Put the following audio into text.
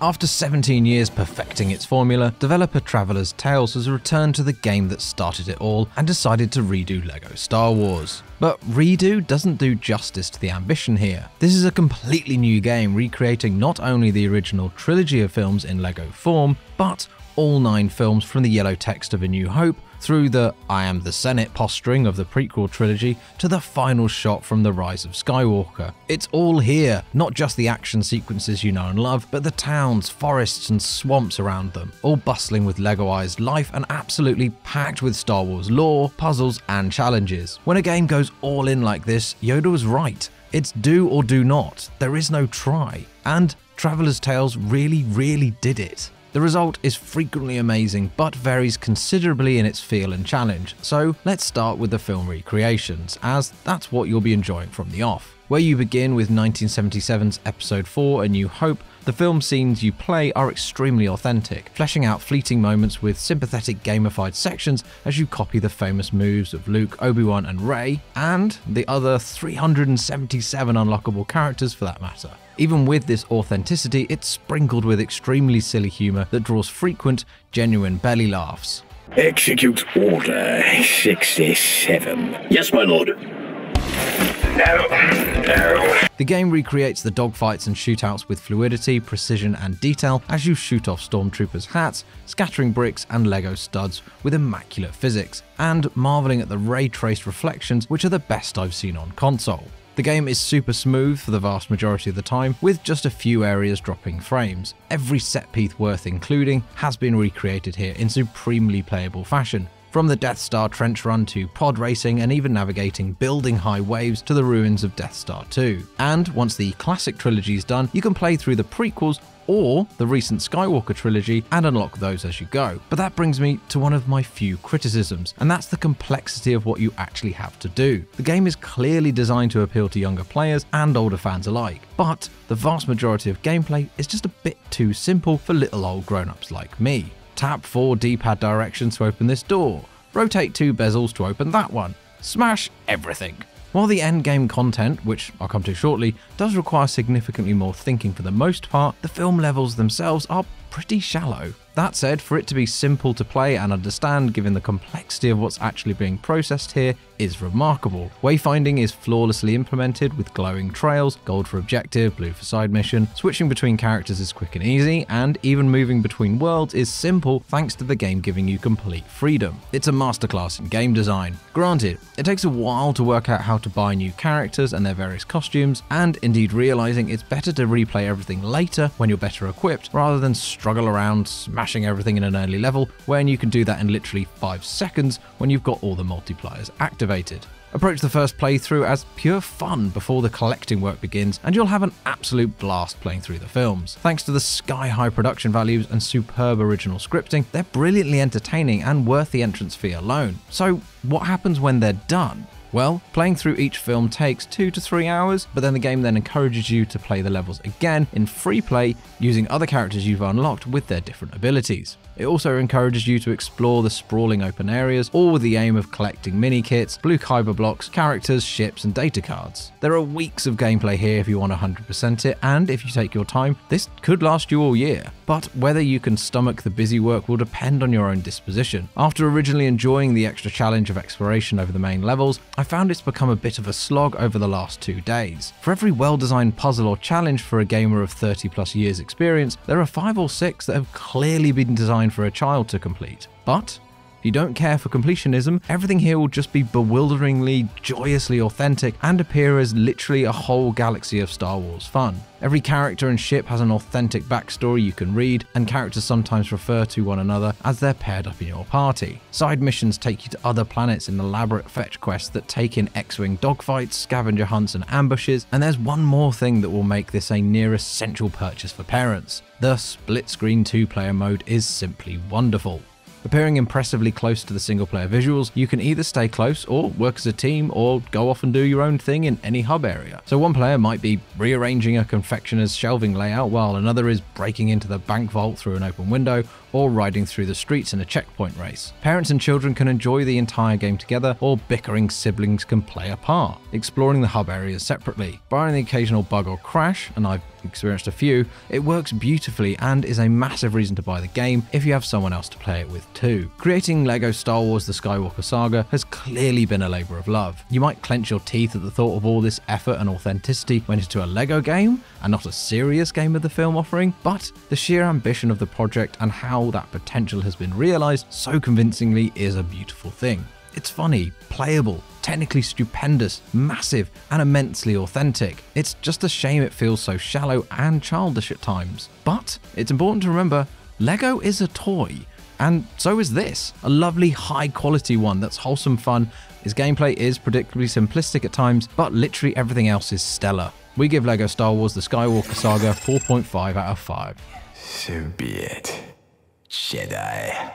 After 17 years perfecting its formula, developer Traveller's Tales has returned to the game that started it all and decided to redo LEGO Star Wars. But redo doesn't do justice to the ambition here. This is a completely new game recreating not only the original trilogy of films in LEGO form, but all 9 films from the yellow text of A New Hope, through the I am the Senate posturing of the prequel trilogy, to the final shot from The Rise of Skywalker. It's all here, not just the action sequences you know and love, but the towns, forests and swamps around them, all bustling with Legoized life and absolutely packed with Star Wars lore, puzzles and challenges. When a game goes all in like this, Yoda was right. It's do or do not, there is no try. And Traveller's Tales really did it. The result is frequently amazing, but varies considerably in its feel and challenge, so let's start with the film recreations, as that's what you'll be enjoying from the off. Where you begin with 1977's Episode 4 A New Hope, the film scenes you play are extremely authentic, fleshing out fleeting moments with sympathetic gamified sections as you copy the famous moves of Luke, Obi-Wan and Rey, and the other 377 unlockable characters for that matter. Even with this authenticity, it's sprinkled with extremely silly humour that draws frequent, genuine belly laughs. Execute Order 67. Yes, my lord. No. The game recreates the dogfights and shootouts with fluidity, precision and detail as you shoot off stormtroopers' hats, scattering bricks and Lego studs with immaculate physics, and marvelling at the ray-traced reflections which are the best I've seen on console. The game is super smooth for the vast majority of the time, with just a few areas dropping frames. Every set piece worth including has been recreated here in supremely playable fashion. From the Death Star trench run to pod racing and even navigating building high waves to the ruins of Death Star 2. And once the classic trilogy is done, you can play through the prequels or the recent Skywalker trilogy and unlock those as you go. But that brings me to one of my few criticisms, and that's the complexity of what you actually have to do. The game is clearly designed to appeal to younger players and older fans alike, but the vast majority of gameplay is just a bit too simple for little old grown-ups like me. Tap 4 D-pad directions to open this door. Rotate 2 bezels to open that one. Smash everything. While the endgame content, which I'll come to shortly, does require significantly more thinking for the most part, the film levels themselves are pretty shallow. That said, for it to be simple to play and understand given the complexity of what's actually being processed here is remarkable. Wayfinding is flawlessly implemented with glowing trails, gold for objective, blue for side mission, switching between characters is quick and easy, and even moving between worlds is simple thanks to the game giving you complete freedom. It's a masterclass in game design. Granted, it takes a while to work out how to buy new characters and their various costumes, and indeed realizing it's better to replay everything later when you're better equipped rather than struggle around smashing everything in an early level when you can do that in literally 5 seconds when you've got all the multipliers activated. Approach the first playthrough as pure fun before the collecting work begins, and you'll have an absolute blast playing through the films. Thanks to the sky-high production values and superb original scripting, they're brilliantly entertaining and worth the entrance fee alone. So what happens when they're done? Well, playing through each film takes 2 to 3 hours, but then the game then encourages you to play the levels again in free play using other characters you've unlocked with their different abilities. It also encourages you to explore the sprawling open areas, all with the aim of collecting mini-kits, blue kyber blocks, characters, ships and data cards. There are weeks of gameplay here if you want to 100% it, and if you take your time, this could last you all year. But whether you can stomach the busy work will depend on your own disposition. After originally enjoying the extra challenge of exploration over the main levels, I found it's become a bit of a slog over the last 2 days. For every well-designed puzzle or challenge for a gamer of 30 plus years experience, there are 5 or 6 that have clearly been designed for a child to complete. But if you don't care for completionism, everything here will just be bewilderingly, joyously authentic and appear as literally a whole galaxy of Star Wars fun. Every character and ship has an authentic backstory you can read, and characters sometimes refer to one another as they're paired up in your party. Side missions take you to other planets in elaborate fetch quests that take in X-Wing dogfights, scavenger hunts and ambushes, and there's one more thing that will make this a near essential purchase for parents. The split-screen 2-player mode is simply wonderful. Appearing impressively close to the single-player visuals, you can either stay close or work as a team or go off and do your own thing in any hub area. So one player might be rearranging a confectioner's shelving layout while another is breaking into the bank vault through an open window, or riding through the streets in a checkpoint race. Parents and children can enjoy the entire game together, or bickering siblings can play a part, exploring the hub areas separately. Barring the occasional bug or crash, and I've experienced a few, it works beautifully and is a massive reason to buy the game if you have someone else to play it with too. Creating LEGO Star Wars The Skywalker Saga has clearly been a labour of love. You might clench your teeth at the thought of all this effort and authenticity went into a LEGO game and not a serious game of the film offering, but the sheer ambition of the project and how that potential has been realised so convincingly is a beautiful thing. It's funny, playable, technically stupendous, massive, and immensely authentic. It's just a shame it feels so shallow and childish at times. But it's important to remember, LEGO is a toy, and so is this. A lovely, high-quality one that's wholesome fun. Its gameplay is predictably simplistic at times, but literally everything else is stellar. We give LEGO Star Wars The Skywalker Saga 4.5 out of 5. So be it, Jedi.